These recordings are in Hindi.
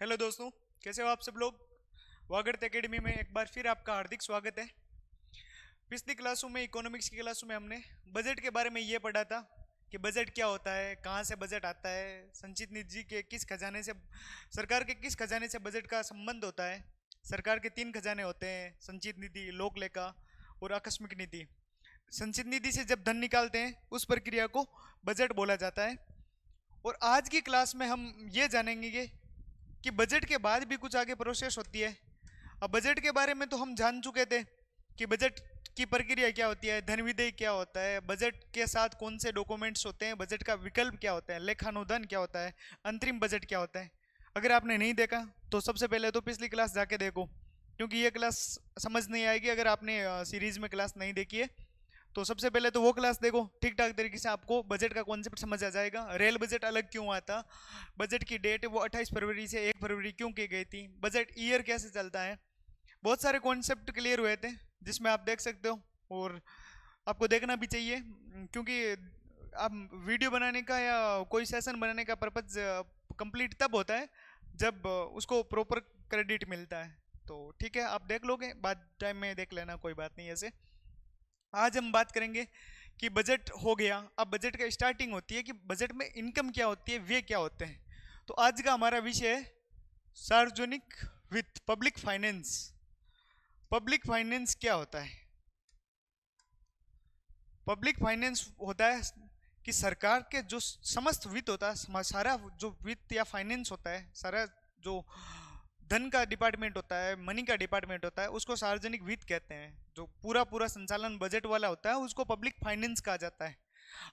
हेलो दोस्तों, कैसे हो आप सब लोग। वागर्त एकेडमी में एक बार फिर आपका हार्दिक स्वागत है। पिछली क्लासों में, इकोनॉमिक्स की क्लासों में हमने बजट के बारे में ये पढ़ा था कि बजट क्या होता है, कहाँ से बजट आता है, संचित निधि के किस खजाने से, सरकार के किस खजाने से बजट का संबंध होता है। सरकार के तीन खजाने होते हैं, संचित निधि, लोक लेखा और आकस्मिक निधि। संचित निधि से जब धन निकालते हैं उस प्रक्रिया को बजट बोला जाता है। और आज की क्लास में हम ये जानेंगे कि बजट के बाद भी कुछ आगे प्रोसेस होती है। अब बजट के बारे में तो हम जान चुके थे कि बजट की प्रक्रिया क्या होती है, धन विधेय क्या होता है, बजट के साथ कौन से डॉक्यूमेंट्स होते हैं, बजट का विकल्प क्या होता है, लेखानुदान क्या होता है, अंतरिम बजट क्या होता है। अगर आपने नहीं देखा तो सबसे पहले तो पिछली क्लास जाके देखो, क्योंकि ये क्लास समझ नहीं आएगी अगर आपने सीरीज में क्लास नहीं देखी है। तो सबसे पहले तो वो क्लास देखो, ठीक ठाक तरीके से आपको बजट का कॉन्सेप्ट समझ आ जाएगा। रेल बजट अलग क्यों हुआ था, बजट की डेट वो 28 फरवरी से 1 फरवरी क्यों की गई थी, बजट ईयर कैसे चलता है, बहुत सारे कॉन्सेप्ट क्लियर हुए थे जिसमें आप देख सकते हो। और आपको देखना भी चाहिए, क्योंकि आप वीडियो बनाने का या कोई सेशन बनाने का पर्पज कंप्लीट तब होता है जब उसको प्रॉपर क्रेडिट मिलता है। तो ठीक है, आप देख लोगे, बाद टाइम में देख लेना, कोई बात नहीं। ऐसे आज हम बात करेंगे कि बजट हो गया, अब बजट का स्टार्टिंग होती है कि बजट में इनकम क्या होती है, वे क्या होते हैं। तो आज का हमारा विषय है सार्वजनिक वित्त, पब्लिक फाइनेंस। पब्लिक फाइनेंस क्या होता है। पब्लिक फाइनेंस होता है कि सरकार के जो समस्त वित्त होता है, सारा जो वित्त या फाइनेंस होता है, सारा जो धन का डिपार्टमेंट होता है, मनी का डिपार्टमेंट होता है, उसको सार्वजनिक वित्त कहते हैं। जो पूरा पूरा संचालन बजट वाला होता है उसको पब्लिक फाइनेंस कहा जाता है।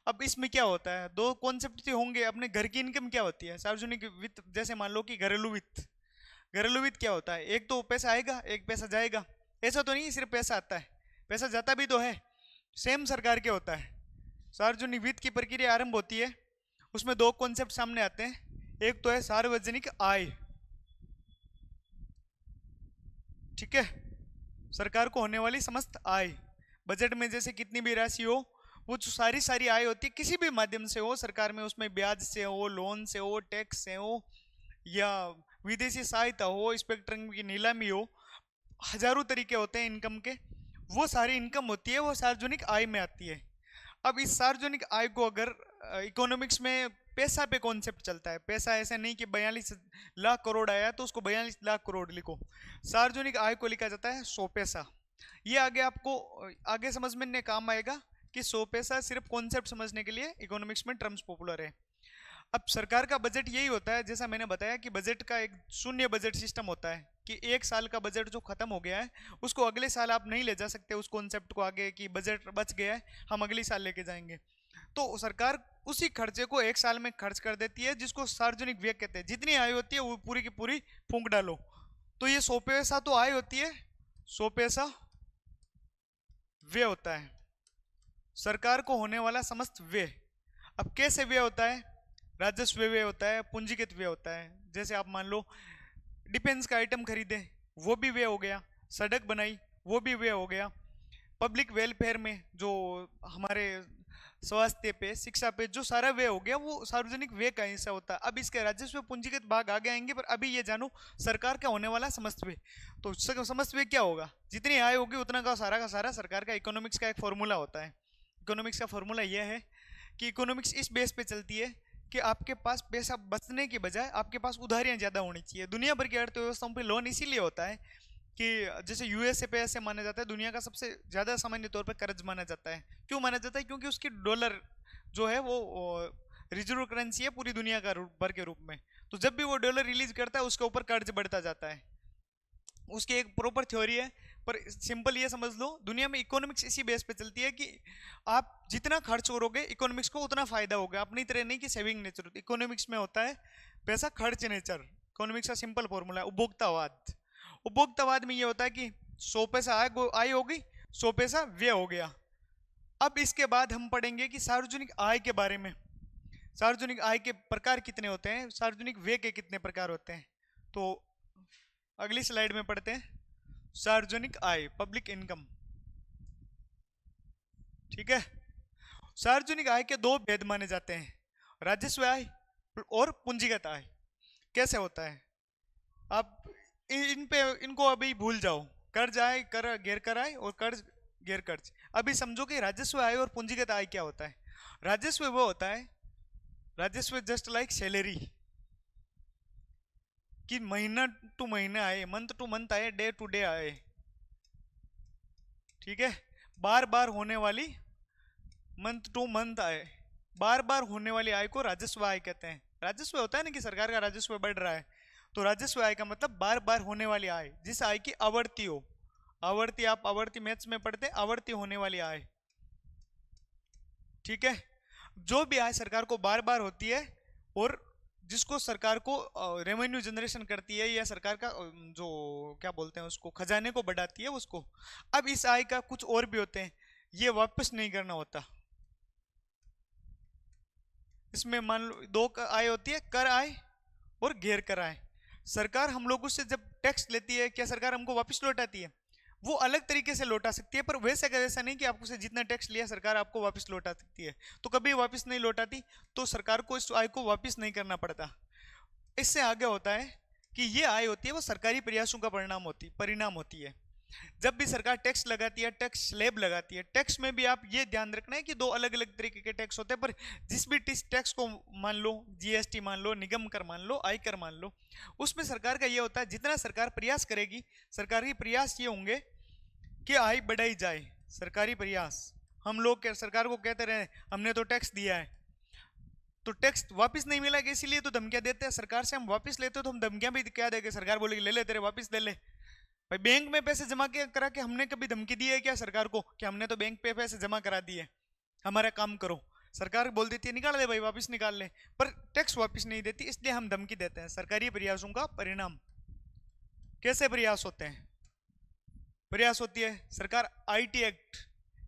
अब इसमें क्या होता है, दो कॉन्सेप्ट से होंगे। अपने घर की इनकम क्या होती है, सार्वजनिक वित्त, जैसे मान लो कि घरेलू वित्त। घरेलू वित्त क्या होता है, एक तो पैसा आएगा एक पैसा जाएगा। ऐसा तो नहीं सिर्फ पैसा आता है, पैसा जाता भी तो है। सेम सरकार के होता है। सार्वजनिक वित्त की प्रक्रिया आरंभ होती है, उसमें दो कॉन्सेप्ट सामने आते हैं। एक तो है सार्वजनिक आय, ठीक है, सरकार को होने वाली समस्त आय। बजट में जैसे कितनी भी राशि हो, वो जो सारी सारी आय होती है, किसी भी माध्यम से हो सरकार में, उसमें ब्याज से हो, लोन से हो, टैक्स से हो, या विदेशी सहायता हो, स्पेक्ट्रम की नीलामी हो, हजारों तरीके होते हैं इनकम के। वो सारी इनकम होती है, वो सार्वजनिक आय में आती है। अब इस सार्वजनिक आय को अगर इकोनॉमिक्स में पैसा पे कॉन्सेप्ट चलता है, पैसा ऐसा नहीं कि 42 लाख करोड़ आया तो उसको 42 लाख करोड़ लिखो। सार्वजनिक आय को लिखा जाता है 100 पैसा। ये आगे आपको आगे समझ में काम आएगा कि 100 पैसा सिर्फ कॉन्सेप्ट समझने के लिए इकोनॉमिक्स में टर्म्स पॉपुलर है। अब सरकार का बजट यही होता है, जैसा मैंने बताया कि बजट का एक शून्य बजट सिस्टम होता है कि एक साल का बजट जो खत्म हो गया है उसको अगले साल आप नहीं ले जा सकते, उस कॉन्सेप्ट को आगे कि बजट बच गया है हम अगले साल लेके जाएंगे। तो सरकार उसी खर्चे को एक साल में खर्च कर देती है, जिसको सार्वजनिक व्यय कहते हैं। जितनी आय होती है वो पूरी की पूरी फूंक डालो। तो ये 100 पैसा तो आय होती है, 100 पैसा व्यय होता है, सरकार को होने वाला समस्त व्यय। अब कैसे व्यय होता है, राजस्व व्यय होता है, पूंजीगत व्यय होता है। जैसे आप मान लो डिफेंस का आइटम खरीदे, वो भी व्यय हो गया, सड़क बनाई वो भी व्यय हो गया। पब्लिक वेलफेयर में जो हमारे स्वास्थ्य पे, शिक्षा पे जो सारा व्यय हो गया, वो सार्वजनिक व्यय का हिस्सा होता है। अब इसके राजस्व पूंजीगत भाग आगे आएंगे, पर अभी ये जानो सरकार का होने वाला समस्त व्यय। तो समस्त व्यय क्या होगा, जितनी आय होगी उतना का सारा सरकार का। इकोनॉमिक्स का एक फॉर्मूला होता है, इकोनॉमिक्स का फॉर्मूला यह है कि इकोनॉमिक्स इस बेस पे चलती है कि आपके पास पैसा बचने के बजाय आपके पास उधारियां ज्यादा होनी चाहिए। दुनिया भर की अर्थव्यवस्थाओं पे लोन इसीलिए होता है कि जैसे यूएसए पे ऐसे माना जाता है, दुनिया का सबसे ज्यादा सामान्य तौर पर कर्ज माना जाता है। क्यों माना जाता है, क्योंकि उसकी डॉलर जो है वो रिजर्व करेंसी है पूरी दुनिया का भर के रूप में। तो जब भी वो डॉलर रिलीज करता है उसके ऊपर कर्ज बढ़ता जाता है। उसकी एक प्रॉपर थ्योरी है, पर सिंपल ये समझ लो दुनिया में इकोनॉमिक्स इसी बेस पे चलती है कि आप जितना खर्च करोगे इकोनॉमिक्स को उतना फायदा होगा। अपनी तरह नहीं कि सेविंग नेचर, इकोनॉमिक्स में होता है पैसा खर्च नेचर। इकोनॉमिक्स का सिंपल फॉर्मूला है उपभोक्तावाद। उपभोक्तावाद में ये होता है कि 100 पैसा आय होगी, 100 पैसा व्यय हो गया। अब इसके बाद हम पढ़ेंगे कि सार्वजनिक आय के बारे में। सार्वजनिक आय के प्रकार कितने होते हैं, सार्वजनिक व्यय के कितने प्रकार होते हैं। तो अगली स्लाइड में पढ़ते हैं सार्वजनिक आय, पब्लिक इनकम, ठीक है। सार्वजनिक आय के दो भेद माने जाते हैं, राजस्व आय और पूंजीगत आय। कैसे होता है, आप इन पे इनको अभी भूल जाओ। कर्ज आय, कर गैर कर आय और कर्ज गैर कर्ज। अभी समझो कि राजस्व आय और पूंजीगत आय क्या होता है। राजस्व वो होता है, राजस्व जस्ट लाइक सैलरी, कि महीना टू महीना आए, मंथ टू मंथ आए, डे टू डे आए, ठीक है। बार बार होने वाली, मंथ टू मंथ आए, बार बार होने वाली आय को राजस्व आय कहते हैं। राजस्व होता है ना कि सरकार का राजस्व बढ़ रहा है, तो राजस्व आय का मतलब बार बार होने वाली आय, जिस आय की आवर्ती हो। आवर्ती, आप आवर्ती मैथ्स में पढ़ते हैं, आवर्ती होने वाली आय, ठीक है। जो भी आय सरकार को बार बार होती है और जिसको सरकार को रेवेन्यू जनरेशन करती है, या सरकार का जो क्या बोलते हैं उसको, खजाने को बढ़ाती है उसको। अब इस आय का कुछ और भी होते हैं, ये वापस नहीं करना होता। इसमें मान लो दो आय होती है, कर आय और गैर कर आय। सरकार हम लोगों से जब टैक्स लेती है, क्या सरकार हमको वापस लौटाती है? वो अलग तरीके से लौटा सकती है, पर वैसा का वैसा नहीं कि आपको से जितना टैक्स लिया सरकार आपको वापस लौटा सकती है। तो कभी वापस नहीं लौटाती, तो सरकार को इस आय को वापस नहीं करना पड़ता। इससे आगे होता है कि ये आय होती है वो सरकारी प्रयासों का परिणाम होती है। जब भी सरकार टैक्स लगाती है, टैक्स स्लैब लगाती है, टैक्स में भी आप ये ध्यान रखना है कि दो अलग अलग तरीके के टैक्स होते हैं, पर जिस भी टैक्स को मान लो, जीएसटी मान लो, निगम कर मान लो, आयकर मान लो, उसमें सरकार का ये होता है जितना सरकार प्रयास करेगी, सरकारी प्रयास ये होंगे कि आय बढ़ाई जाए। सरकारी प्रयास, हम लोग सरकार को कहते रहे हमने तो टैक्स दिया है, तो टैक्स वापस नहीं मिलेगा, इसीलिए तो धमकियां देते हैं सरकार से। हम वापस लेते हो तो हम धमकियां भी क्या देंगे, सरकार बोलेगी ले ले तेरे वापस ले ले। भाई बैंक में पैसे जमा करा के हमने कभी धमकी दी है क्या सरकार को कि हमने तो बैंक पे पैसे जमा करा दिए, हमारा काम करो? सरकार बोल देती है निकाल दे भाई, वापस निकाल ले, पर टैक्स वापस नहीं देती, इसलिए हम धमकी देते हैं। सरकारी प्रयासों का परिणाम। कैसे प्रयास होते हैं? प्रयास होती है सरकार, आईटी एक्ट,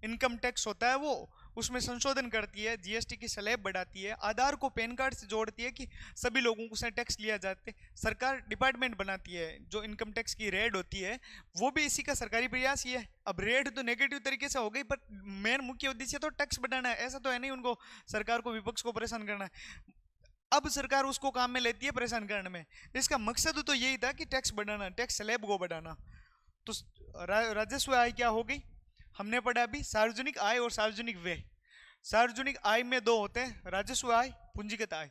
इनकम टैक्स होता है वो, उसमें संशोधन करती है, जीएसटी की स्लैब बढ़ाती है, आधार को पैन कार्ड से जोड़ती है कि सभी लोगों को से टैक्स लिया जाते। सरकार डिपार्टमेंट बनाती है, जो इनकम टैक्स की रेड होती है वो भी इसी का सरकारी प्रयास ही है। अब रेड तो नेगेटिव तरीके से हो गई, पर मेन मुख्य उद्देश्य तो टैक्स बढ़ाना है, ऐसा तो है नहीं उनको सरकार को, विपक्ष को परेशान करना है। अब सरकार उसको काम में लेती है परेशान करने में। इसका मकसद तो यही था कि टैक्स बढ़ाना, टैक्स स्लैब को बढ़ाना। तो राजस्व आय क्या हो गई, हमने पढ़ा अभी, सार्वजनिक आय और सार्वजनिक व्यय। सार्वजनिक आय में दो होते हैं, राजस्व आय, पूंजीगत आय।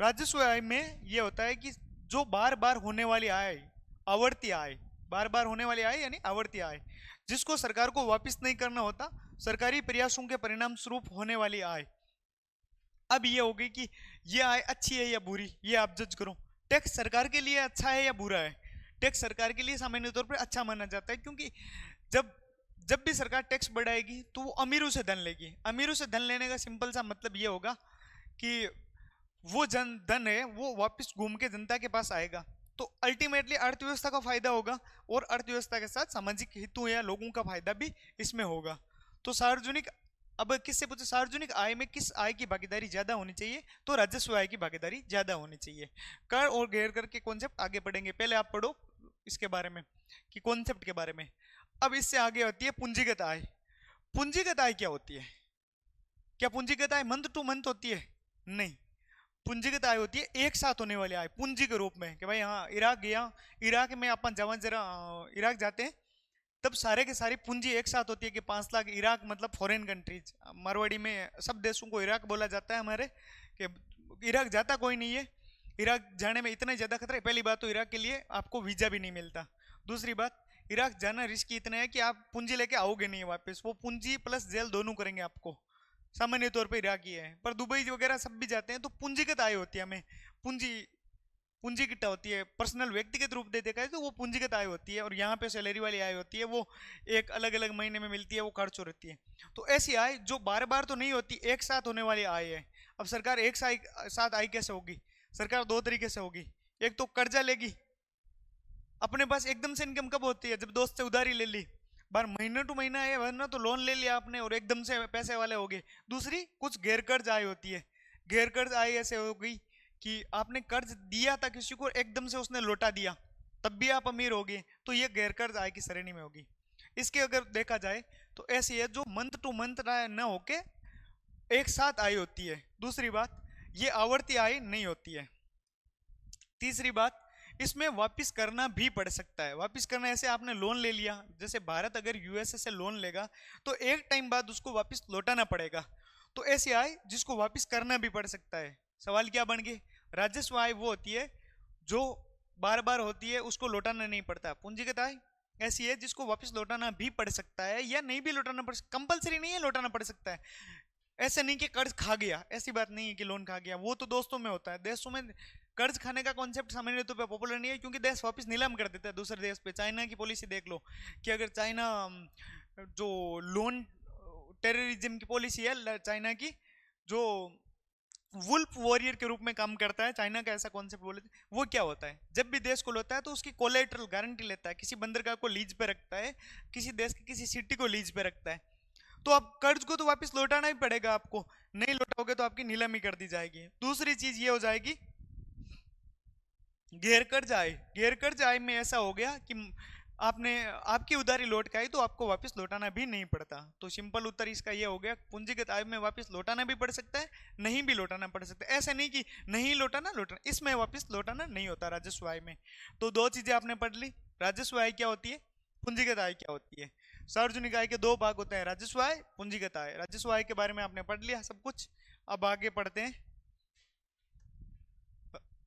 राजस्व आय में ये होता है कि जो बार बार होने वाली आय, आवर्ती आय, बार बार होने वाली आय यानी आवर्ती आय, जिसको सरकार को वापस नहीं करना होता, सरकारी प्रयासों के परिणाम स्वरूप होने वाली आय। अब ये हो गई कि ये आय अच्छी है या बुरी, ये आप जज करो। टैक्स सरकार के लिए अच्छा है या बुरा है? टैक्स सरकार के लिए सामान्य तौर पर अच्छा माना जाता है, क्योंकि जब जब भी सरकार टैक्स बढ़ाएगी तो वो अमीरों से धन लेगी। अमीरों से धन लेने का सिंपल सा मतलब ये होगा कि वो धन है वो वापस घूम के जनता के पास आएगा, तो अल्टीमेटली अर्थव्यवस्था का फायदा होगा, और अर्थव्यवस्था के साथ सामाजिक हितों या लोगों का फायदा भी इसमें होगा। तो सार्वजनिक, अब किससे पूछे सार्वजनिक आय में किस आय की भागीदारी ज्यादा होनी चाहिए, तो राजस्व आय की भागीदारी ज्यादा होनी चाहिए। कर और गैर कर के कॉन्सेप्ट आगे पढ़ेंगे, पहले आप पढ़ो इसके बारे में कि कॉन्सेप्ट के बारे में। अब इससे आगे होती है पूंजीगत आय। पूंजीगत आय क्या होती है? क्या पूंजीगत आय मंथ टू मंथ होती है? नहीं, पूंजीगत आय होती है एक साथ होने वाली आय, पूंजी के रूप में। कि भाई हाँ इराक गया, इराक में अपन जरा इराक जाते हैं, तब सारे के सारी पूंजी एक साथ होती है कि 5 लाख। इराक मतलब फॉरेन कंट्रीज, मारवाड़ी में सब देशों को इराक बोला जाता है हमारे, कि इराक जाता कोई नहीं है। इराक जाने में इतना ज़्यादा खतरा है। पहली बात तो इराक के लिए आपको वीज़ा भी नहीं मिलता। दूसरी बात, इराक जाना रिस्क इतना है कि आप पूंजी लेके आओगे नहीं वापस, वो पूंजी प्लस जेल दोनों करेंगे आपको। सामान्य तौर पे इराक ही है, पर दुबई वगैरह सब भी जाते हैं। तो पूंजीगत आय होती है, हमें पूंजी पूंजी कितना होती है, पर्सनल व्यक्तिगत रूप दे देखा है तो वो पूंजीगत आय होती है। और यहाँ पे सैलरी वाली आय होती है, वो एक अलग अलग महीने में मिलती है, वो खर्च हो रहती है। तो ऐसी आय जो बार बार तो नहीं होती, एक साथ होने वाली आय है। अब सरकार एक साथ आय कैसे होगी? सरकार दो तरीके से होगी। एक तो कर्जा लेगी, अपने पास एकदम से इनकम कब होती है? जब दोस्त से उधारी ले ली, बार महीना टू महीना है, वरना तो लोन ले लिया आपने और एकदम से पैसे वाले हो गए। दूसरी कुछ गैर कर्ज आय होती है। गैर कर्ज आय ऐसे हो गई कि आपने कर्ज दिया था किसी को, एकदम से उसने लौटा दिया, तब भी आप अमीर हो गए, तो ये गैर कर्ज आय की श्रेणी में होगी। इसके अगर देखा जाए तो ऐसी है जो मंथ टू मंथ न होके एक साथ आय होती है। दूसरी बात, ये आवर्ती आय नहीं होती है। तीसरी बात, इसमें वापस करना भी पड़ सकता है। वापस करना ऐसे आपने लोन ले लिया, जैसे भारत अगर यूएसए से लोन लेगा तो एक टाइम बाद उसको वापस लौटाना पड़ेगा, तो ऐसी आय जिसको वापस करना भी पड़ सकता है। सवाल क्या बन गए, राजस्व आय वो होती है जो बार बार होती है, उसको लौटाना नहीं पड़ता। पूंजीगत आय ऐसी है जिसको वापस लौटाना भी पड़ सकता है या नहीं भी लौटाना पड़ सकता, कंपलसरी नहीं है, लौटाना पड़ सकता है। ऐसे नहीं कि कर्ज खा गया, ऐसी बात नहीं है कि लोन खा गया, वो तो दोस्तों में होता है। देशों में कर्ज खाने का कॉन्सेप्ट सामान्य तौर पे पॉपुलर नहीं है, क्योंकि देश वापस नीलाम कर देता है दूसरे देश पे। चाइना की पॉलिसी देख लो कि अगर चाइना जो लोन टेररिज्म की पॉलिसी है चाइना की, जो वुल्फ वॉरियर के रूप में काम करता है, चाइना का ऐसा कॉन्सेप्ट बोले थे। वो क्या होता है, जब भी देश को लेता है तो उसकी कोलेटरल गारंटी लेता है, किसी बंदरगाह को लीज पे रखता है, किसी देश की किसी सिटी को लीज पे रखता है, तो आप कर्ज को तो वापस लौटाना ही पड़ेगा आपको, नहीं लौटाओगे तो आपकी नीलामी कर दी जाएगी। दूसरी चीज ये हो जाएगी गैर कर्ज आय। गैर कर्ज आय में ऐसा हो गया कि आपने आपकी उधारी लौट के आई तो आपको वापस लौटाना भी नहीं पड़ता। तो सिंपल उत्तर इसका ये हो गया, पूंजीगत आय में वापस लौटाना भी पड़ सकता है, नहीं भी लौटाना पड़ सकता है। ऐसा नहीं कि नहीं लौटाना लौटाना, इसमें वापस लौटाना नहीं होता राजस्व आय में। तो दो चीजें आपने पढ़ ली, राजस्व आय क्या होती है, पूंजीगत आय क्या होती है। सार्वजनिक आय के दो भाग होते हैं, राजस्व आय, पूंजीगत आय। राजस्व आय के बारे में आपने पढ़ लिया सब कुछ। अब आगे पढ़ते हैं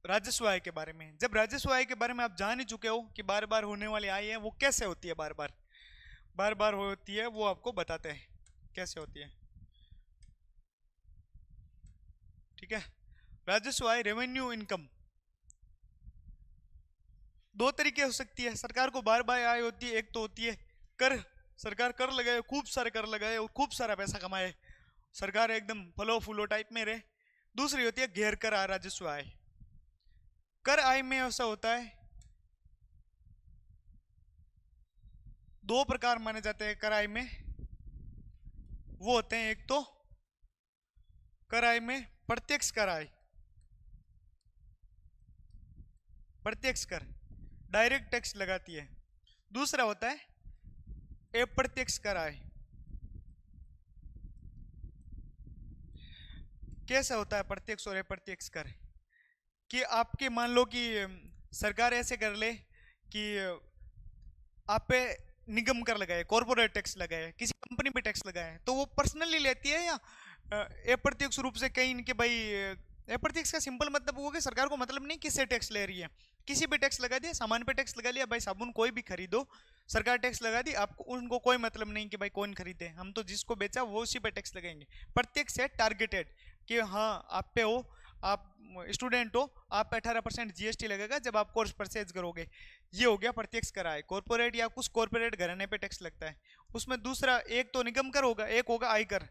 राजस्व आय के बारे में। जब राजस्व आय के बारे में आप जान ही चुके हो कि बार बार होने वाली आय है वो कैसे होती है, बार बार होती है, वो आपको बताते हैं कैसे होती है। ठीक है, राजस्व आय रेवेन्यू इनकम दो तरीके हो सकती है। सरकार को बार बार आय होती है, एक तो होती है कर, सरकार कर लगाए, खूब सारे कर लगाए और खूब सारा पैसा कमाए, सरकार एकदम फलो फूलो टाइप में रहे। दूसरी होती है गैर कर राजस्व आय। कर आय में ऐसा होता है, दो प्रकार माने जाते हैं कर आय में। वो होते हैं एक तो कर आय में प्रत्यक्ष कर आय, प्रत्यक्ष कर डायरेक्ट टैक्स लगाती है। दूसरा होता है अप्रत्यक्ष कर आय। कैसा होता है प्रत्यक्ष और अप्रत्यक्ष कर, कि आपके मान लो कि सरकार ऐसे कर ले कि आप पे निगम कर लगाए, कॉर्पोरेट टैक्स लगाए, किसी कंपनी पे टैक्स लगाए, तो वो पर्सनली लेती है या अप्रत्यक्ष रूप से कहीं इनके भाई। अप्रत्यक्ष का सिंपल मतलब वो कि सरकार को मतलब नहीं किससे टैक्स ले रही है, किसी पे टैक्स लगा दिया, सामान पे टैक्स लगा लिया, भाई साबुन कोई भी खरीदो सरकार टैक्स लगा दी, आपको उनको कोई मतलब नहीं कि भाई कौन खरीदे, हम तो जिसको बेचा वो उसी पे टैक्स लगाएंगे। प्रत्यक्ष है टारगेटेड कि हाँ आप पे हो, आप स्टूडेंट हो, आप पे 18% जीएसटी लगेगा जब आप कोर्स परचेज करोगे। ये हो गया प्रत्यक्ष कर आय। कॉर्पोरेट या कुछ कॉर्पोरेट घराने पे टैक्स लगता है उसमें। दूसरा एक तो निगम कर होगा, एक होगा आयकर।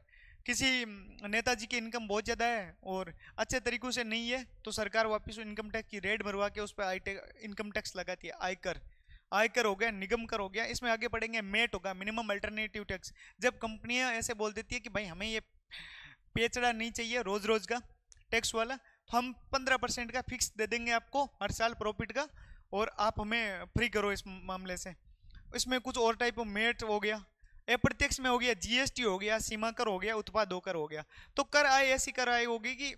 किसी नेताजी की इनकम बहुत ज़्यादा है और अच्छे तरीकों से नहीं है तो सरकार वापस इनकम टैक्स की रेट भरवा के उस पर इनकम टैक्स लगाती है, आयकर। आयकर हो गया, निगम कर हो गया। इसमें आगे पढ़ेंगे मेट होगा, मिनिमम अल्टरनेटिव टैक्स। जब कंपनियां ऐसे बोल देती है कि भाई हमें ये पेचड़ा नहीं चाहिए रोज रोज का टैक्स वाला, तो हम 15% का फिक्स दे देंगे आपको हर साल प्रॉफिट का, और आप हमें फ्री करो इस मामले से। इसमें कुछ और टाइप ऑफ मेट हो गया। अप्रत्यक्ष में हो गया जीएसटी हो गया, सीमा कर हो गया, उत्पाद कर हो गया। तो कर आय ऐसी कर आय होगी कि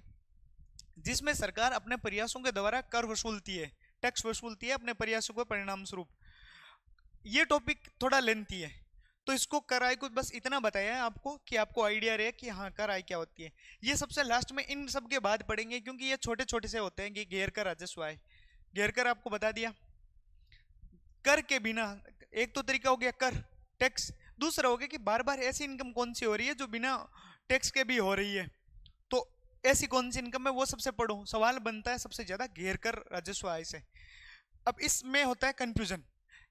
जिसमें सरकार अपने प्रयासों के द्वारा कर वसूलती है, टैक्स वसूलती है अपने प्रयासों के परिणाम स्वरूप। ये टॉपिक थोड़ा लेंथी है तो इसको कर आय को बस इतना बताया है आपको कि आपको आइडिया रहे कि हाँ कर आय क्या होती है। ये सबसे लास्ट में इन सब के बाद पढ़ेंगे क्योंकि ये छोटे छोटे से होते हैं कि गैर कर राजस्व आय। गैर कर आपको बता दिया। कर के बिना एक तो तरीका हो गया कर टैक्स, दूसरा हो गया कि बार बार ऐसी इनकम कौन सी हो रही है जो बिना टैक्स के भी हो रही है, तो ऐसी कौन सी इनकम है वो सबसे पढ़ो। सवाल बनता है सबसे ज्यादा गैर कर राजस्व आय से। अब इसमें होता है कंफ्यूजन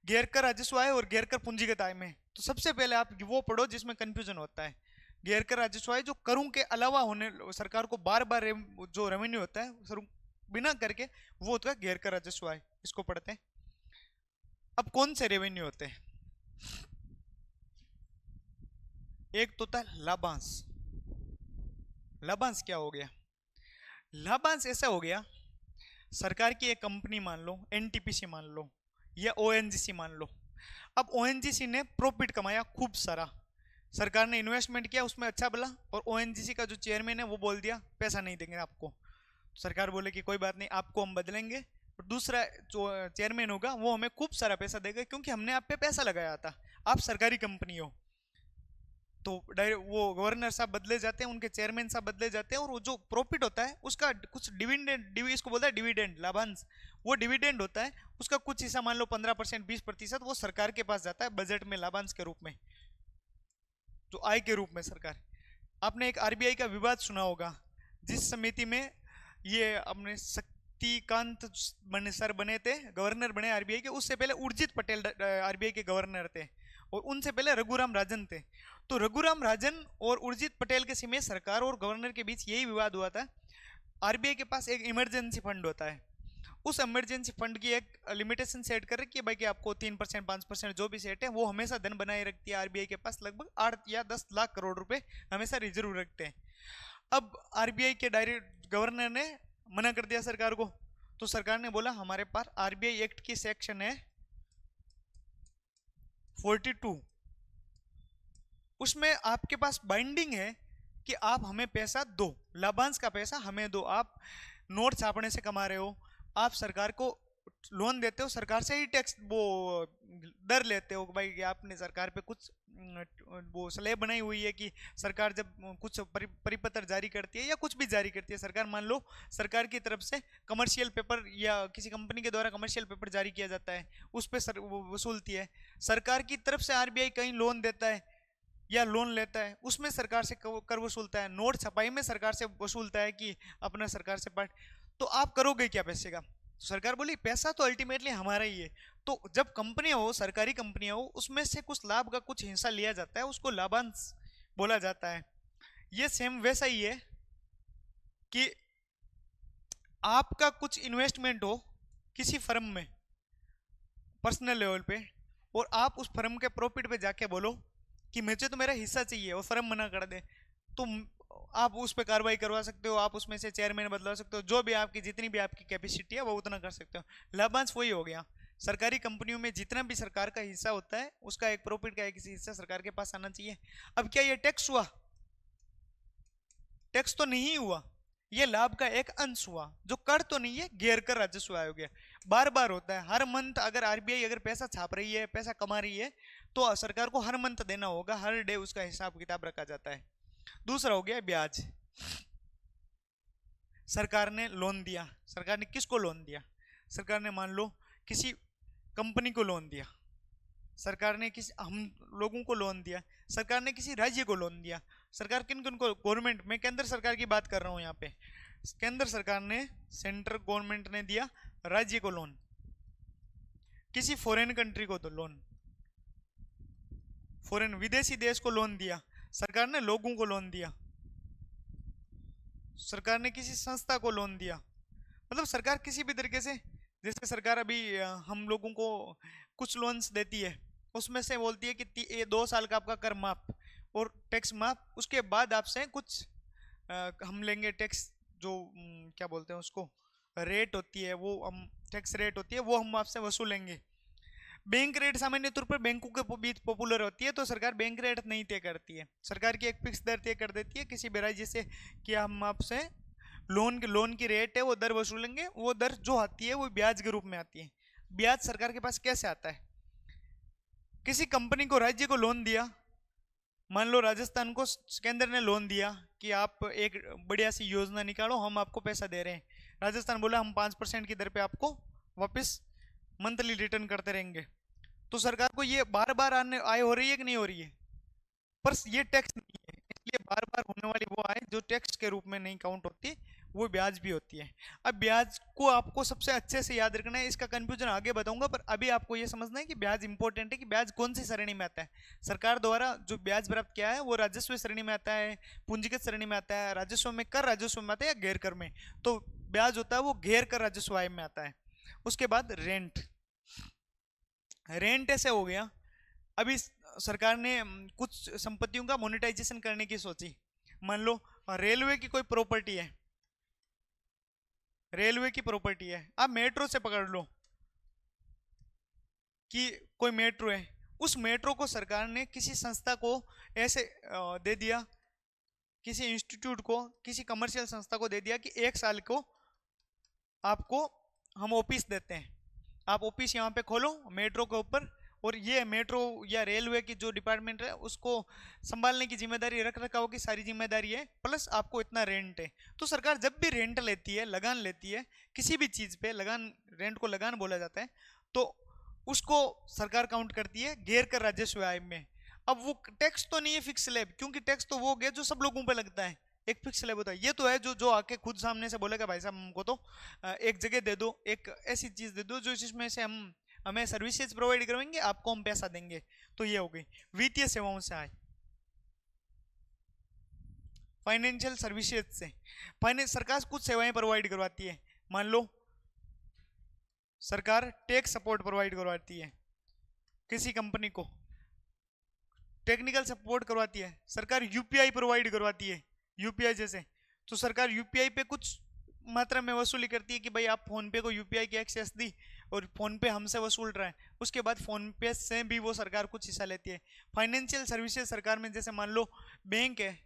गैर कर राजस्व आय और गैर कर पूंजीगत आय में। तो सबसे पहले आप वो पढ़ो जिसमें कंफ्यूजन होता है। गैर कर राजस्व आय जो करों के अलावा होने, सरकार को बार बार जो रेवेन्यू होता है बिना करके, वो होता है गैर कर राजस्व आय। इसको पढ़ते हैं। अब कौन से रेवेन्यू होते हैं, एक तो होता है लाभांश। लाभांश क्या हो गया, लाभांश ऐसा हो गया सरकार की एक कंपनी मान लो, एनटीपीसी मान लो या ओएनजीसी मान लो। अब ओएनजीसी ने प्रॉफिट कमाया खूब सारा, सरकार ने इन्वेस्टमेंट किया उसमें अच्छा भला, और ओएनजीसी का जो चेयरमैन है वो बोल दिया पैसा नहीं देंगे आपको। तो सरकार बोले कि कोई बात नहीं आपको हम बदलेंगे, और दूसरा जो चेयरमैन होगा वो हमें खूब सारा पैसा देगा, क्योंकि हमने आप पे पैसा लगाया था, आप सरकारी कंपनी हो। तो डायरेक्ट वो गवर्नर साहब बदले जाते हैं, उनके चेयरमैन साहब बदले जाते हैं, और वो जो प्रॉफिट होता है उसका कुछ डिविडेंड, इसको बोलता है डिविडेंड, लाभांश, वो डिविडेंड होता है, उसका कुछ हिस्सा मान लो 15%, 20%, वो सरकार के पास जाता है बजट में लाभांश के रूप में, जो आय के रूप में सरकार। आपने एक आरबीआई का विवाद सुना होगा, जिस समिति में ये अपने शक्तिकांत सर बने थे, गवर्नर बने आरबीआई के, उससे पहले उर्जित पटेल आरबीआई के गवर्नर थे, और उनसे पहले रघुराम राजन थे। तो रघुराम राजन और उर्जित पटेल के समय सरकार और गवर्नर के बीच यही विवाद हुआ था। आरबीआई के पास एक इमरजेंसी फंड होता है, उस इमरजेंसी फंड की एक लिमिटेशन सेट कर रखी है भाई कि आपको 3%, 5% जो भी सेट है, वो हमेशा धन बनाए रखती है आरबीआई के पास, लगभग 8 या 10 लाख करोड़ रुपए हमेशा रिजर्व रखते हैं। अब आरबीआई के डायरेक्ट गवर्नर ने मना कर दिया सरकार को, तो सरकार ने बोला हमारे पास आरबीआई एक्ट की सेक्शन है 42, उसमें आपके पास बाइंडिंग है कि आप हमें पैसा दो, लाभांश का पैसा हमें दो। आप नोट छापने से कमा रहे हो, आप सरकार को लोन देते हो, सरकार से ही टैक्स वो दर लेते हो भाई कि आपने सरकार पे कुछ वो स्लैब बनाई हुई है कि सरकार जब कुछ परिपत्र जारी करती है या कुछ भी जारी करती है सरकार, मान लो सरकार की तरफ से कमर्शियल पेपर या किसी कंपनी के द्वारा कमर्शियल पेपर जारी किया जाता है, उस पर वो वसूलती है। सरकार की तरफ से आरबीआई कहीं लोन देता है या लोन लेता है, उसमें सरकार से कर वसूलता है, नोट छपाई में सरकार से वसूलता है कि अपना सरकार से पार्ट। तो आप करोगे क्या पैसे का? सरकार बोली पैसा तो अल्टीमेटली हमारा ही है। तो जब कंपनियां हो, सरकारी कंपनियां हो, उसमें से कुछ लाभ का कुछ हिस्सा लिया जाता है, उसको लाभांश बोला जाता है। ये सेम वैसा ही है कि आपका कुछ इन्वेस्टमेंट हो किसी फर्म में पर्सनल लेवल पे, और आप उस फर्म के प्रॉफिट पे जाके बोलो कि मुझे तो मेरा हिस्सा चाहिए, और फर्म मना कर दे, तो आप उस पर कार्रवाई करवा सकते हो, आप उसमें से चेयरमैन बदला सकते हो, जो भी आपकी जितनी भी आपकी कैपेसिटी है वो उतना कर सकते हो। लाभांश वही हो गया, सरकारी कंपनियों में जितना भी सरकार का हिस्सा होता है उसका एक प्रॉफिट का एक हिस्सा सरकार के पास आना चाहिए। अब क्या ये टैक्स हुआ? टैक्स तो नहीं हुआ, ये लाभ का एक अंश हुआ, जो कर तो नहीं है, गैर कर राजस्व आयोग है। बार बार होता है, हर मंथ अगर आरबीआई अगर पैसा छाप रही है, पैसा कमा रही है, तो सरकार को हर मंथ देना होगा, हर डे उसका हिसाब किताब रखा जाता है। दूसरा हो गया ब्याज। सरकार ने लोन दिया, सरकार ने किसको लोन दिया? सरकार ने मान लो किसी कंपनी को लोन दिया, सरकार ने किसी हम लोगों को लोन दिया, सरकार ने किसी राज्य को लोन दिया। सरकार किन किन को? गवर्नमेंट, मैं केंद्र सरकार की बात कर रहा हूँ यहाँ पे। केंद्र सरकार ने, सेंट्रल गवर्नमेंट ने दिया राज्य को लोन, किसी फॉरेन कंट्री को तो लोन, फॉरेन विदेशी देश को लोन दिया, सरकार ने लोगों को लोन दिया, सरकार ने किसी संस्था को लोन दिया। मतलब सरकार किसी भी तरीके से, जैसे सरकार अभी हम लोगों को कुछ लोन्स देती है, उसमें से बोलती है कि ये 2 साल का आपका कर माफ और टैक्स माफ, उसके बाद आपसे कुछ हम लेंगे टैक्स, जो क्या बोलते हैं उसको, रेट होती है वो, हम टैक्स रेट होती है वो हम आपसे वसूलेंगे। बैंक रेट सामान्य तौर पर बैंकों के बीच पॉपुलर होती है, तो सरकार बैंक रेट नहीं तय करती है, सरकार की एक फिक्स दर तय कर देती है किसी भी राज्य से कि हम आपसे लोन की रेट है वो दर वसूलेंगे। वो दर जो आती है वो ब्याज के रूप में आती है। ब्याज सरकार के पास कैसे आता है? किसी कंपनी को, राज्य को लोन दिया, मान लो राजस्थान को केंद्र ने लोन दिया कि आप एक बढ़िया सी योजना निकालो, हम आपको पैसा दे रहे हैं। राजस्थान बोला हम 5% की दर पे आपको वापस मंथली रिटर्न करते रहेंगे। तो सरकार को ये बार बार आय हो रही है कि नहीं हो रही है? पर ये टैक्स नहीं है, इसलिए बार बार होने वाली वो आय जो टैक्स के रूप में नहीं काउंट होती, वो ब्याज भी होती है। अब ब्याज को आपको सबसे अच्छे से याद रखना है, इसका कंफ्यूजन आगे बताऊंगा, पर अभी आपको ये समझना है कि ब्याज इंपॉर्टेंट है, कि ब्याज कौन सी श्रेणी में आता है। सरकार द्वारा जो ब्याज प्राप्त किया है वो राजस्व श्रेणी में आता है, पूंजीगत श्रेणी में आता है, राजस्व में, कर राजस्व में आता है, या गैर कर में। तो ब्याज होता है वो गैर कर राजस्व आय में आता है। उसके बाद रेंट, रेंट ऐसे हो गया, अभी सरकार ने कुछ संपत्तियों का मोनेटाइजेशन करने की सोची। मान लो रेलवे की कोई प्रॉपर्टी है, रेलवे की प्रॉपर्टी है, आप मेट्रो से पकड़ लो कि कोई मेट्रो है, उस मेट्रो को सरकार ने किसी संस्था को ऐसे दे दिया, किसी इंस्टीट्यूट को, किसी कमर्शियल संस्था को दे दिया कि 1 साल को आपको हम ऑफिस देते हैं, आप ऑफिस यहाँ पे खोलो मेट्रो के ऊपर, और ये मेट्रो या रेलवे की जो डिपार्टमेंट है उसको संभालने की जिम्मेदारी, रख रखाव की सारी जिम्मेदारी है, प्लस आपको इतना रेंट है। तो सरकार जब भी रेंट लेती है, लगान लेती है किसी भी चीज पे, लगान, रेंट को लगान बोला जाता है, तो उसको सरकार काउंट करती है घेर कर राजस्व आय में। अब वो टैक्स तो नहीं है फिक्स स्लैब, क्योंकि टैक्स तो वो हो गया जो सब लोगों पे लगता है, एक फिक्स स्लैब होता है। ये तो है जो जो आके खुद सामने से बोलेगा भाई साहब हमको तो एक जगह दे दो, एक ऐसी चीज दे दो जो जिसमें से हम हमें सर्विसेज प्रोवाइड करवाएंगे, आपको हम पैसा देंगे। तो ये हो गई वित्तीय सेवाओं से आए, फाइनेंशियल सर्विसेज से। फाइनेंस, सरकार कुछ सेवाएं प्रोवाइड करवाती है, मान लो सरकार टैक्स सपोर्ट प्रोवाइड करवाती है किसी कंपनी को, टेक्निकल सपोर्ट करवाती है, सरकार यूपीआई प्रोवाइड करवाती है, यूपीआई जैसे, तो सरकार यूपीआई पे कुछ मात्रा में वसूली करती है कि भाई आप फोन पे को यूपीआई की एक्सेस दी और फोन पे हमसे वसूल रहा है, उसके बाद फोन पे से भी वो सरकार कुछ हिस्सा लेती है। फाइनेंशियल सर्विसेज सरकार में, जैसे मान लो बैंक है,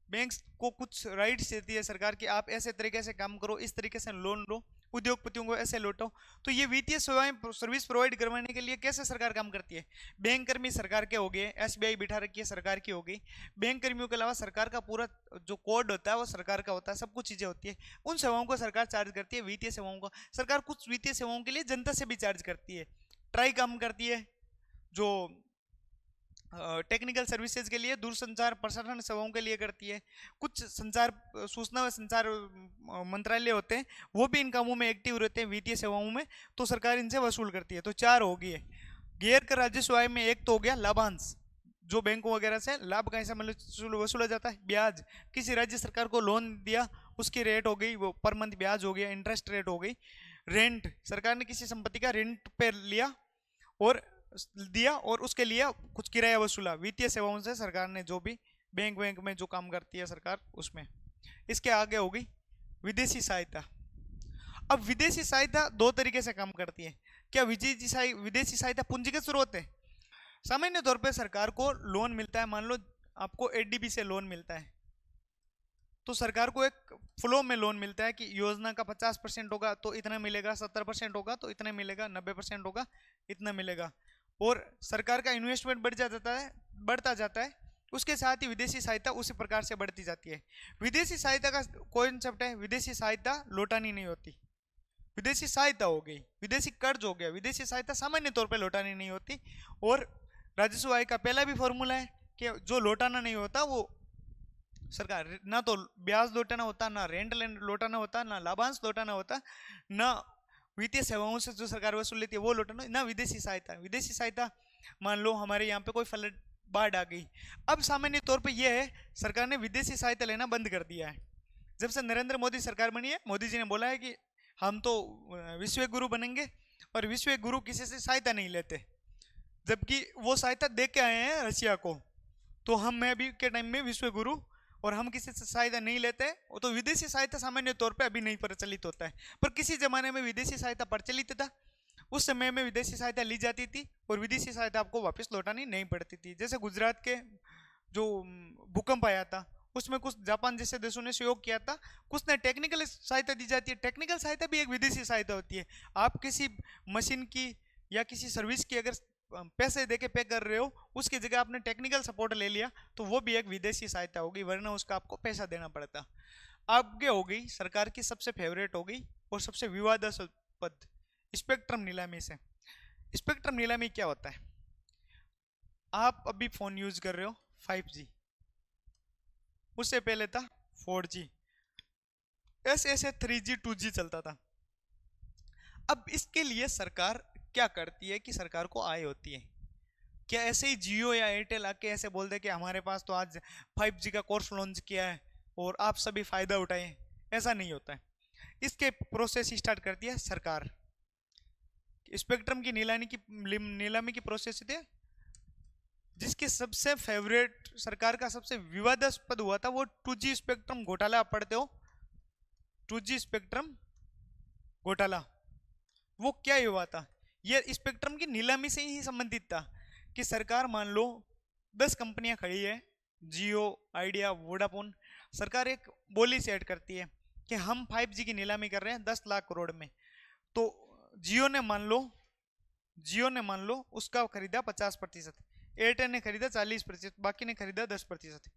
बैंक को कुछ राइट्स देती है सरकार कि आप ऐसे तरीके से काम करो, इस तरीके से लोन लो, उद्योगपतियों को ऐसे लौटाओ। तो ये वित्तीय सेवाएं सर्विस प्रोवाइड करवाने के लिए कैसे सरकार काम करती है? बैंक कर्मी सरकार के हो गए, एसबीआई बिठा रखी है सरकार की हो गई, बैंक कर्मियों के अलावा सरकार का पूरा जो कोड होता है वो सरकार का होता है, सब कुछ चीजें होती है, उन सेवाओं को सरकार चार्ज करती है। वित्तीय सेवाओं को सरकार कुछ वित्तीय सेवाओं के लिए जनता से भी चार्ज करती है, ट्राई काम करती है, जो टेक्निकल सर्विसेज के लिए, दूरसंचार प्रसारण सेवाओं के लिए करती है, कुछ संचार, सूचना व संचार मंत्रालय होते हैं वो भी इन कामों में एक्टिव रहते हैं वित्तीय सेवाओं में, तो सरकार इनसे वसूल करती है। तो चार हो गई है गैर कर राजस्व आय में। एक तो हो गया लाभांश, जो बैंकों वगैरह से लाभ कैसे मतलब वसूला जाता है, ब्याज, किसी राज्य सरकार को लोन दिया उसकी रेट हो गई, वो पर मंथ ब्याज हो गया, इंटरेस्ट रेट हो गई। रेंट, सरकार ने किसी संपत्ति का रेंट पे लिया और दिया और उसके लिए कुछ किराया वसूला, वित्तीय सेवाओं से सरकार ने जो भी बैंक बैंक में जो काम करती है सरकार उसमें। इसके आगे हो गई विदेशी सहायता। अब विदेशी सहायता दो तरीके से काम करती है। क्या विदेशी सहायता पूंजीगत स्रोत है? सामान्य तौर पे सरकार को लोन मिलता है, मान लो आपको एडीबी से लोन मिलता है, तो सरकार को एक फ्लो में लोन मिलता है कि योजना का 50% होगा तो इतना मिलेगा, 70% होगा तो इतना मिलेगा, 90% होगा इतना मिलेगा, और सरकार का इन्वेस्टमेंट बढ़ता जाता है, उसके साथ ही विदेशी सहायता उसी प्रकार से बढ़ती जाती है। विदेशी सहायता का कॉन्सेप्ट है, विदेशी सहायता लौटानी नहीं होती, विदेशी सहायता हो गई, विदेशी कर्ज हो गया, विदेशी सहायता सामान्य तौर पर लौटानी नहीं होती। और राजस्व आय का पहला भी फॉर्मूला है कि जो लौटाना नहीं होता वो सरकार, ना तो ब्याज लौटाना होता, ना रेंट लौटाना होता, ना लाभांश लौटाना होता, ना वित्तीय सेवाओं से जो सरकार वसूल लेती है वो लौटाना, ना विदेशी सहायता। विदेशी सहायता, मान लो हमारे यहाँ पे कोई फ्लड, बाढ़ आ गई, अब सामान्य तौर पे ये है सरकार ने विदेशी सहायता लेना बंद कर दिया है। जब से नरेंद्र मोदी सरकार बनी है, मोदी जी ने बोला है कि हम तो विश्व गुरु बनेंगे और विश्व गुरु किसी से सहायता नहीं लेते, जबकि वो सहायता दे के आए हैं रशिया को, तो हम मैं अभी के टाइम में विश्व गुरु और हम किसी से सहायता नहीं लेते। तो विदेशी सहायता सामान्य तौर पे अभी नहीं प्रचलित होता है, पर किसी जमाने में विदेशी सहायता प्रचलित था, उस समय में विदेशी सहायता ली जाती थी और विदेशी सहायता आपको वापस लौटानी नहीं पड़ती थी। जैसे गुजरात के जो भूकंप आया था उसमें कुछ जापान जैसे देशों ने सहयोग किया था, कुछ ने टेक्निकल सहायता दी जाती है, टेक्निकल सहायता भी एक विदेशी सहायता होती है। आप किसी मशीन की या किसी सर्विस की अगर पैसे देके पे कर रहे हो, उसकी जगह आपने टेक्निकल सपोर्ट ले लिया तो वो भी एक विदेशी सहायता होगी, वरना उसका आपको पैसा देना पड़ता। आगे हो गई सरकार की सबसे फेवरेट हो गई और सबसे विवादास्पद स्पेक्ट्रम नीलामी से। स्पेक्ट्रम नीलामी क्या होता है? आप अभी फोन यूज कर रहे हो 5G, उससे पहले था 4G, ऐसे 3G 2G चलता था। अब इसके लिए सरकार क्या करती है कि सरकार को आय होती है। क्या ऐसे ही जियो या एयरटेल आके ऐसे बोल दे कि हमारे पास तो आज 5G का कोर्स लॉन्च किया है और आप सभी फायदा उठाएं? ऐसा नहीं होता है। इसके प्रोसेस स्टार्ट करती है सरकार। स्पेक्ट्रम की नीलामी की प्रोसेस थी, जिसके सबसे फेवरेट सरकार का सबसे विवादास्पद हुआ था वो 2G स्पेक्ट्रम घोटाला। आप पढ़ते हो 2G स्पेक्ट्रम घोटाला, वो क्या हुआ था? ये स्पेक्ट्रम की नीलामी से ही संबंधित था कि सरकार, मान लो 10 कंपनियां खड़ी है, जियो, आइडिया, वोडाफोन, सरकार एक बोली सेट करती है कि हम 5G की नीलामी कर रहे हैं 10 लाख करोड़ में, तो जियो ने मान लो उसका खरीदा 50%, एयरटेल ने खरीदा 40%, बाकी ने खरीदा 10%।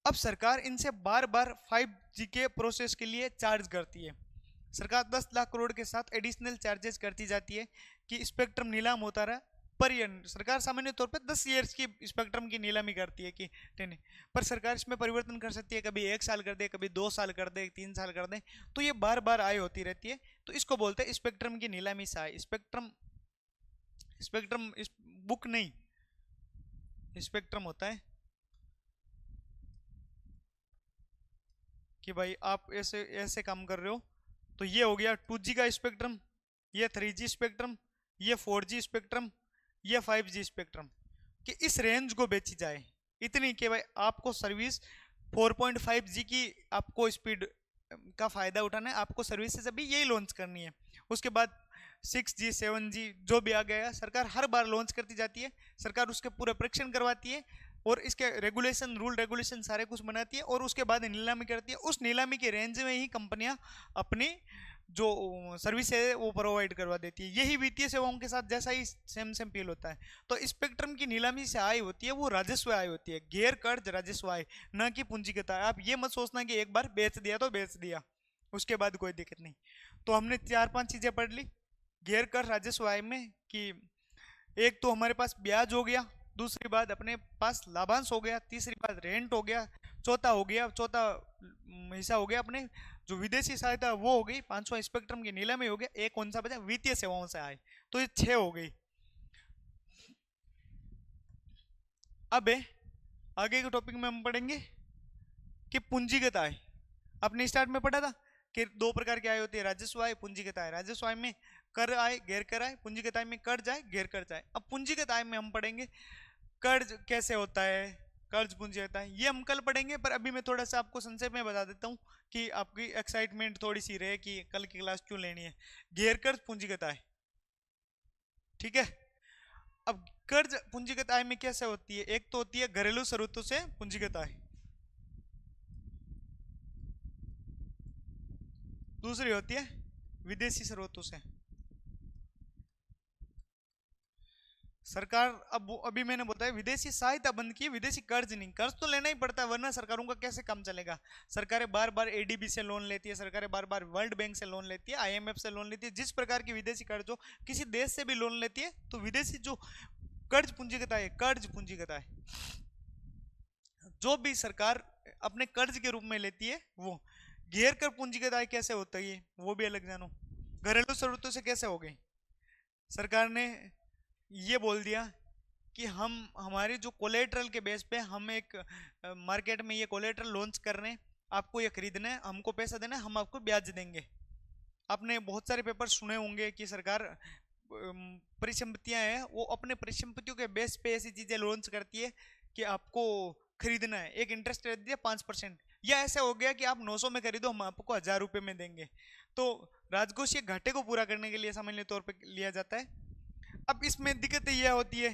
अब सरकार इनसे बार बार 5G के प्रोसेस के लिए चार्ज करती है। सरकार 10 लाख करोड़ के साथ एडिशनल चार्जेस करती जाती है कि स्पेक्ट्रम नीलाम होता रहा। पर ये सरकार सामान्य तौर पे 10 ईयर्स की स्पेक्ट्रम की नीलामी करती है कि 10, पर सरकार इसमें परिवर्तन कर सकती है, कभी 1 साल कर दे, कभी 2 साल कर दे, 3 साल कर दे, तो ये बार बार आय होती रहती है। तो इसको बोलते हैं स्पेक्ट्रम की नीलामी से आय। स्पेक्ट्रम बुक नहीं, स्पेक्ट्रम होता है कि भाई आप ऐसे ऐसे काम कर रहे हो, तो ये हो गया 2G का स्पेक्ट्रम, ये 3G स्पेक्ट्रम, ये 4G स्पेक्ट्रम, ये 5G स्पेक्ट्रम, कि इस रेंज को बेची जाए इतनी कि भाई आपको सर्विस 4.5G की आपको स्पीड का फायदा उठाना है, आपको सर्विसेज अभी यही लॉन्च करनी है। उसके बाद 6G 7G जो भी आ गया, सरकार हर बार लॉन्च करती जाती है, सरकार उसके पूरे परीक्षण करवाती है और इसके रेगुलेशन, रूल रेगुलेशन सारे कुछ बनाती है और उसके बाद नीलामी करती है। उस नीलामी के रेंज में ही कंपनियां अपनी जो सर्विस है वो प्रोवाइड करवा देती है। यही वित्तीय सेवाओं के साथ जैसा ही सेम फील होता है। तो स्पेक्ट्रम की नीलामी से आय होती है वो राजस्व आय होती है, गैर कर्ज राजस्व आय, न कि पूंजीगत आय। आप ये मत सोचना कि एक बार बेच दिया तो बेच दिया, उसके बाद कोई दिक्कत नहीं। तो हमने 4-5 चीजें पढ़ ली गैर कर राजस्व आय में, कि एक तो हमारे पास ब्याज हो गया, दूसरी बात अपने पास लाभांश हो गया, तीसरी बात रेंट हो गया, चौथा हिस्सा हो गया अपने जो विदेशी सहायता वो हो गई, पांचवा स्पेक्ट्रम की नीलामी हो गया, एक कौन सा बचा, वित्तीय सेवाओं से आए, तो ये 6 हो गई। अब आगे के टॉपिक में हम पढ़ेंगे कि पूंजीगत आय। आपने स्टार्ट में पढ़ा था कि 2 प्रकार की आय होती है, राजस्व आय, पूंजीगत आय। राजस्व आय में कर आय, गैर कर आय, पूंजीगत आय में कर्ज आय, गैर कर्ज आय। अब पूंजीगत आय में हम पढ़ेंगे कर्ज कैसे होता है, कर्ज पूंजीगत आय, ये हम कल पढ़ेंगे, पर अभी मैं थोड़ा सा आपको संक्षेप में बता देता हूँ कि आपकी एक्साइटमेंट थोड़ी सी रहे कि कल की क्लास क्यों लेनी है। गैर कर्ज पूंजीगत आय, ठीक है। अब कर्ज पूंजीगत आय में कैसे होती है, एक तो होती है घरेलू स्रोतों से पूंजीगत आय, दूसरी होती है विदेशी स्रोतों से। सरकार अब अभी मैंने बताया विदेशी सहायता बंद की, विदेशी कर्ज नहीं, कर्ज तो लेना ही पड़ता है वरना सरकारों का कैसे काम चलेगा। सरकारें बार बार एडीबी से लोन लेती है, सरकारें बार बार वर्ल्ड बैंक से लोन लेती है, आईएमएफ से लोन लेती है, जिस प्रकार की विदेशी कर्ज हो, किसी देश से भी लोन लेती है, तो विदेशी जो कर्ज पूंजीगत आय, कर्ज पूंजीगत आय जो भी सरकार अपने कर्ज के रूप में लेती है वो। गैर कर पूंजीगत आय कैसे होता है वो भी अलग जानो। घरेलू स्रोतों से कैसे हो गई, सरकार ने ये बोल दिया कि हम हमारे जो कोलेट्रल के बेस पे हम एक मार्केट में ये कोलेट्रल लॉन्च कर रहे हैं, आपको ये खरीदना है, हमको पैसा देना है, हम आपको ब्याज देंगे। आपने बहुत सारे पेपर सुने होंगे कि सरकार परिसंपत्तियां हैं वो अपने परिसंपत्तियों के बेस पे ऐसी चीजें लॉन्च करती है कि आपको खरीदना है, एक इंटरेस्ट रेट दिया 5%, या ऐसा हो गया कि आप 900 में खरीदो हम आपको 1000 रुपये में देंगे। तो राजकोषीय घाटे को पूरा करने के लिए सामान्य तौर पर लिया जाता है। अब इसमें दिक्कत यह होती है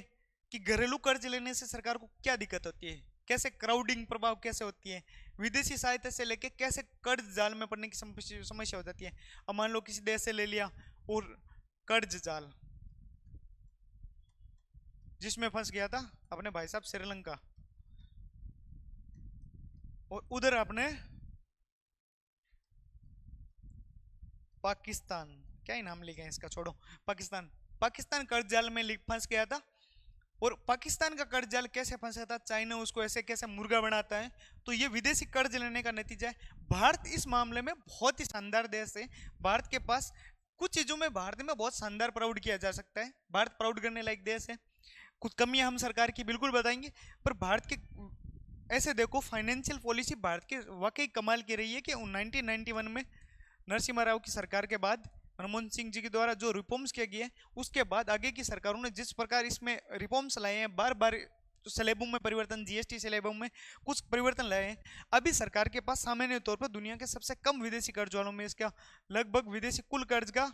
कि घरेलू कर्ज लेने से सरकार को क्या दिक्कत होती है, कैसे क्राउडिंग प्रभाव कैसे होती है, विदेशी सहायता से लेके कैसे कर्ज जाल में पड़ने की समस्या हो जाती है। अब मान लो किसी देश से ले लिया और कर्ज जाल जिसमें फंस गया था अपने भाई साहब श्रीलंका, और उधर अपने पाकिस्तान, क्या ही नाम लिखे इसका छोड़ो, पाकिस्तान कर्ज जाल में फंस गया था। और पाकिस्तान का कर्ज जाल कैसे फंसा था, चाइना उसको ऐसे कैसे मुर्गा बनाता है, तो ये विदेशी कर्ज लेने का नतीजा है। भारत इस मामले में बहुत ही शानदार देश है। भारत के पास कुछ चीजों में भारत में बहुत शानदार प्राउड किया जा सकता है, भारत प्राउड करने लायक देश है। कुछ कमियां हम सरकार की बिल्कुल बताएंगे, पर भारत के ऐसे देखो फाइनेंशियल पॉलिसी भारत के वाकई कमाल की रही है कि 1991 में नरसिम्हा राव की सरकार के बाद मनमोहन सिंह जी के द्वारा जो रिफॉर्म्स किए गए उसके बाद आगे की सरकारों ने जिस प्रकार इसमें रिफॉर्म्स लाए हैं, बार बार स्लैबों में परिवर्तन, जीएसटी स्लैबों में कुछ परिवर्तन लाए हैं, अभी सरकार के पास सामान्य तौर पर दुनिया के सबसे कम विदेशी कर्ज वालों में इसका लगभग विदेशी कुल कर्ज का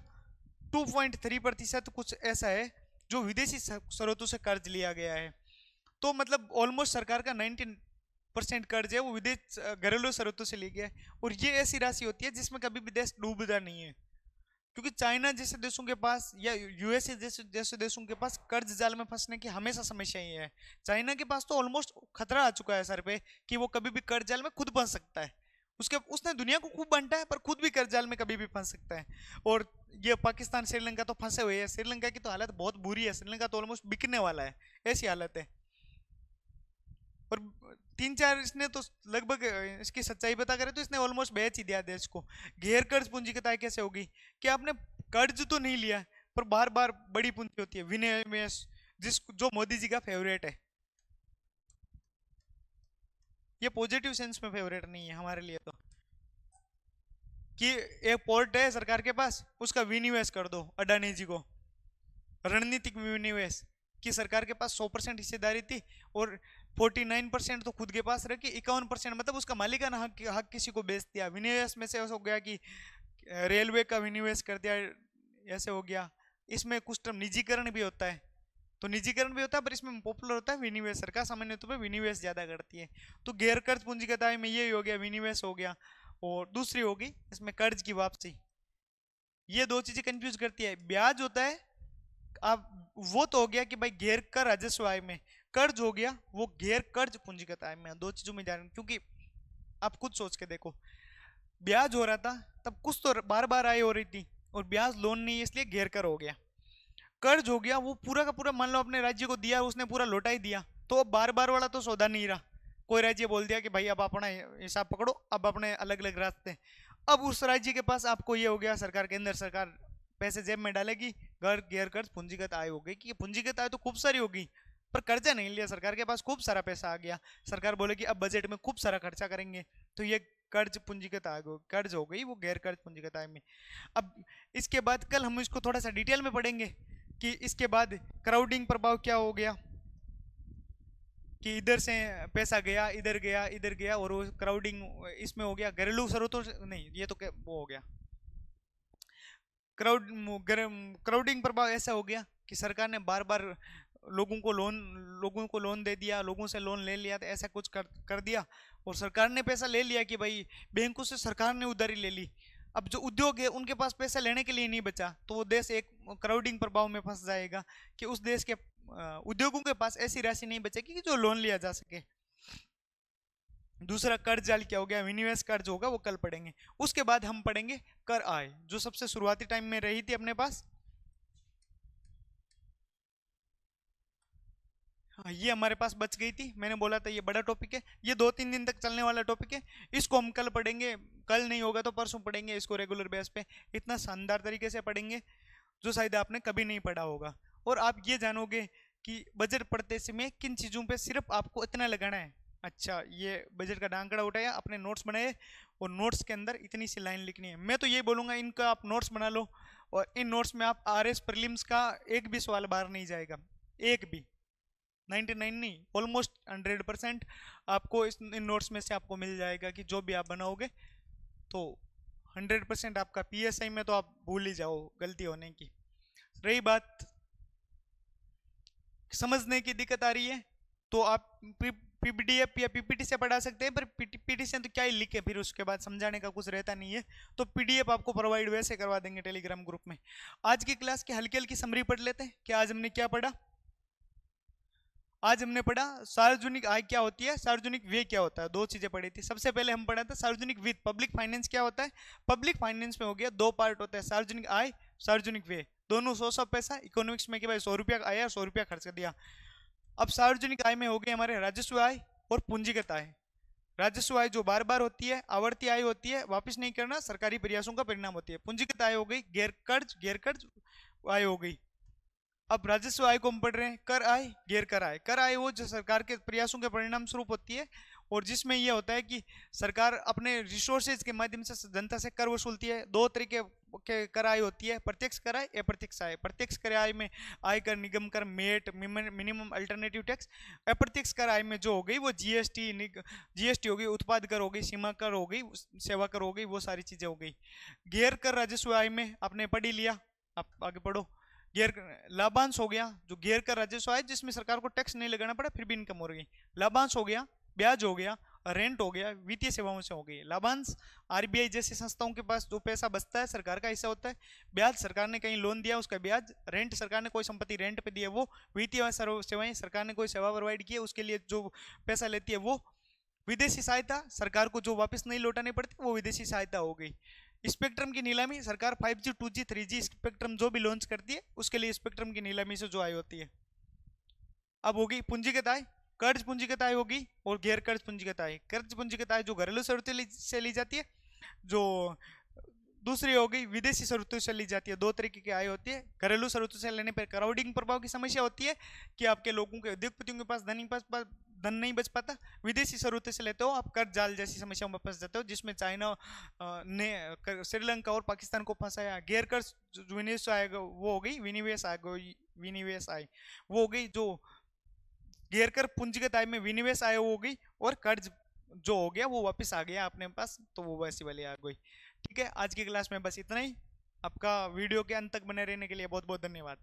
2.3% कुछ ऐसा है जो विदेशी स्रोतों से कर्ज लिया गया है। तो मतलब ऑलमोस्ट सरकार का परसेंट कर्ज है वो विदेश घरेलू स्रोतों से ले गया है। और ये ऐसी राशि होती है जिसमें कभी भी देश डूबता नहीं है, क्योंकि चाइना जैसे देशों के पास या यूएसए जैसे जैसे देशों के पास कर्ज जाल में फंसने की हमेशा समस्या ही है। चाइना के पास तो ऑलमोस्ट खतरा आ चुका है सर पे कि वो कभी भी कर्ज जाल में खुद फंस सकता है। उसने दुनिया को खूब बांटा है पर खुद भी कर्ज जाल में कभी भी फंस सकता है। और ये पाकिस्तान श्रीलंका तो फंसे हुए हैं। श्रीलंका की तो हालत बहुत बुरी है, श्रीलंका तो ऑलमोस्ट बिकने वाला है, ऐसी हालत है। और 3-4 इसने तो लगभग इसकी सच्चाई बता करे तो इसने ऑलमोस्ट बेच ही दिया देश को। गैर कर्ज पूंजीगत कैसे होगी कि आपने कर्ज तो नहीं लिया पर बार बार बड़ी पूंजी होती है विनिवेश, जो मोदी जी का फेवरेट है। ये पॉजिटिव सेंस में फेवरेट नहीं है हमारे लिए तो, कि एक पोर्ट है सरकार के पास उसका विनिवेश कर दो अडानी जी को, रणनीतिक विनिवेश कि सरकार के पास 100% हिस्सेदारी थी और 49% तो खुद के पास रखी, 51% मतलब उसका मालिकाना हक किसी को बेच दिया। विनिवेश में से ऐसा हो गया कि रेलवे का विनिवेश कर दिया, ऐसे हो गया। इसमें कुछ टर्म निजीकरण भी होता है, तो निजीकरण भी होता है पर इसमें पॉपुलर होता है विनिवेश। सरकार सामान्य तौर पर विनिवेश ज्यादा करती है। तो गैर कर्ज पूंजीगत आय में ये हो गया, विनिवेश हो गया, और दूसरी होगी इसमें कर्ज की वापसी। ये दो चीजें कंफ्यूज करती है। ब्याज होता है आप, वो तो हो गया कि भाई गैर कर राजस्व आय में, कर्ज हो गया वो गैर कर्ज पूंजीगत आय में। दो चीजों में जान, क्योंकि आप खुद सोच के देखो, ब्याज हो रहा था तब कुछ तो बार बार आय हो रही थी, और ब्याज लोन नहीं है इसलिए गैर कर हो गया। कर्ज हो गया वो पूरा का पूरा मान लो अपने राज्य को दिया, उसने पूरा लौटा ही दिया, तो अब बार बार वाला तो सौदा नहीं रहा। कोई राज्य बोल दिया कि भाई अब अपना हिसाब पकड़ो, अब अपने अलग अलग रास्ते। अब उस राज्य के पास आपको ये हो गया, सरकार के अंदर सरकार पैसे जेब में डालेगी, घर गैर कर्ज पूंजीगत आय हो गई। कि पूंजीगत आय तो खूब सारी होगी पर कर्जा नहीं लिया, सरकार के पास खूब सारा पैसा आ गया। सरकार बोले कि अब बजट में खूब सारा खर्चा करेंगे, तो ये कर्ज पूंजीगत आय, कर्ज हो गई वो गैर कर्ज पूंजीगत आय में। अब इसके बाद कल हम इसको थोड़ा सा डिटेल में पढ़ेंगे कि इसके बाद क्राउडिंग प्रभाव क्या हो गया, कि इधर से पैसा गया इधर गया इधर गया, और वो क्राउडिंग इसमें हो गया। घरेलू स्रोतों नहीं, ये तो वो हो गया क्राउडिंग प्रभाव। ऐसा हो गया कि सरकार ने बार बार लोगों को लोन दे दिया, लोगों से लोन ले लिया, तो ऐसा कुछ कर दिया। और सरकार ने पैसा ले लिया कि भाई बैंकों से सरकार ने उधारी ले ली। अब जो उद्योग है उनके पास पैसा लेने के लिए नहीं बचा, तो वो देश एक क्राउडिंग प्रभाव में फंस जाएगा कि उस देश के उद्योगों के पास ऐसी राशि नहीं बचेगी कि जो लोन लिया जा सके। दूसरा कर्ज जाल क्या हो गया, विनिवेश कर्ज होगा, वो कल पढ़ेंगे। उसके बाद हम पढ़ेंगे कर आय, जो सबसे शुरुआती टाइम में रही थी अपने पास। हाँ, ये हमारे पास बच गई थी, मैंने बोला था ये बड़ा टॉपिक है, ये 2-3 दिन तक चलने वाला टॉपिक है। इसको हम कल पढ़ेंगे, कल नहीं होगा तो परसों पढ़ेंगे इसको रेगुलर बेस पे। इतना शानदार तरीके से पढ़ेंगे जो शायद आपने कभी नहीं पढ़ा होगा। और आप ये जानोगे कि बजट पढ़ते समय किन चीज़ों पे सिर्फ आपको इतना लगाना है। अच्छा, ये बजट का आंकड़ा उठाया, अपने नोट्स बनाए, और नोट्स के अंदर इतनी सी लाइन लिखनी है। मैं तो ये बोलूँगा इनका आप नोट्स बना लो, और इन नोट्स में आप RS प्रीलिम्स का एक भी सवाल बाहर नहीं जाएगा, एक भी। 99 नहीं, ऑलमोस्ट 100% आपको इन नोट्स में से आपको मिल जाएगा कि जो भी आप बनाओगे तो 100% आपका PSI में तो आप भूल ही जाओ गलती होने की। रही बात समझने की दिक्कत आ रही है तो आप PDF या PPT से पढ़ा सकते हैं, पर PPT से तो क्या ही लिखे, फिर उसके बाद समझाने का कुछ रहता नहीं है। तो PDF आपको प्रोवाइड वैसे करवा देंगे टेलीग्राम ग्रुप में। आज की क्लास की हल्की हल्की समरी पढ़ लेते हैं कि आज हमने क्या पढ़ा। आज हमने पढ़ा सार्वजनिक आय क्या होती है, सार्वजनिक व्यय क्या होता है। दो चीजें पढ़ी थी। सबसे पहले हम पढ़ा था सार्वजनिक वित्त, पब्लिक फाइनेंस क्या होता है। पब्लिक फाइनेंस में हो गया दो पार्ट होता है, सार्वजनिक आय, सार्वजनिक व्यय। दोनों 100 पैसा। इकोनॉमिक्स में कि भाई 100 रुपया आया, 100 रुपया खर्च कर दिया। अब सार्वजनिक आय में हो गए हमारे राजस्व आय और पूंजीगत आय। राजस्व आय जो बार बार होती है, आवर्ती आय होती है, वापिस नहीं करना, सरकारी प्रयासों का परिणाम होती है। पूंजीगत आय हो गई गैर कर्ज आय हो गई। अब राजस्व आय को हम पढ़ रहे हैं, कर आय, गैर कर आय। कर आय वो जो सरकार के प्रयासों के परिणाम स्वरूप होती है, और जिसमें यह होता है कि सरकार अपने रिसोर्सेज के माध्यम से जनता से कर वसूलती है। दो तरीके के कर आय होती है, प्रत्यक्ष कर आय, अप्रत्यक्ष आय। प्रत्यक्ष कर आय में आयकर, निगम कर, मेट, मिनिमम अल्टरनेटिव टैक्स। अप्रत्यक्ष कर आय में जो हो गई वो जीएसटी हो गई, उत्पाद कर हो गई, सीमा कर हो गई, सेवा कर हो गई, वो सारी चीजें हो गई। गैर कर राजस्व आय में आपने पढ़ ही लिया, आप आगे पढ़ो। गैर लाभांश हो गया जो गैर कर राजस्व आय, जिसमें सरकार को टैक्स नहीं लगाना पड़ा फिर भी इनकम हो रही। लाभांश हो गया ब्याज हो गया, रेंट हो गया, वित्तीय सेवाओं से हो गई, लाभांश आरबीआई जैसी संस्थाओं के पास जो पैसा बचता है सरकार का हिस्सा होता है, ब्याज सरकार ने कहीं लोन दिया उसका ब्याज, रेंट सरकार ने कोई संपत्ति रेंट पे दी है वो, वित्तीय सेवाएं सरकार ने कोई सेवा प्रोवाइड की है उसके लिए जो पैसा लेती है वो, विदेशी सहायता सरकार को जो वापस नहीं लौटानी पड़ती वो विदेशी सहायता हो गई। स्पेक्ट्रम की नीलामी सरकार 5G 2G 3G स्पेक्ट्रम जो भी लॉन्च करती है उसके लिए स्पेक्ट्रम की नीलामी से जो आय होती है। अब होगी पूंजीगत आय, कर्ज पूंजीगत आय होगी और गैर कर्ज पूंजीगत आय। कर्ज पूंजीगत आय जो घरेलू स्रोतों से ली जाती है, जो दूसरी हो गई विदेशी स्रोतों से ली जाती है। दो तरीके की आय होती है, घरेलू स्रोतों से लेने पर क्राउडिंग प्रभाव की समस्या होती है कि आपके लोगों के उद्योगपतियों के पास धन नहीं बच पाता। विदेशी स्रोतों से लेते हो आप कर्ज जाल जैसी समस्याओं में फंस जाते हो जिसमें चाइना ने श्रीलंका और पाकिस्तान को फंसाया। गैर कर्ज विनिवेश आएगा वो हो गई विनिवेश आय वो हो गई जो गैर कर पूंजीगत आय में विनिवेश आय हो गई, और कर्ज जो हो गया वो वापस आ गया अपने पास, तो वो वैसी वाली आ गई। ठीक है, आज की क्लास में बस इतना ही। आपका वीडियो के अंत तक बने रहने के लिए बहुत बहुत धन्यवाद।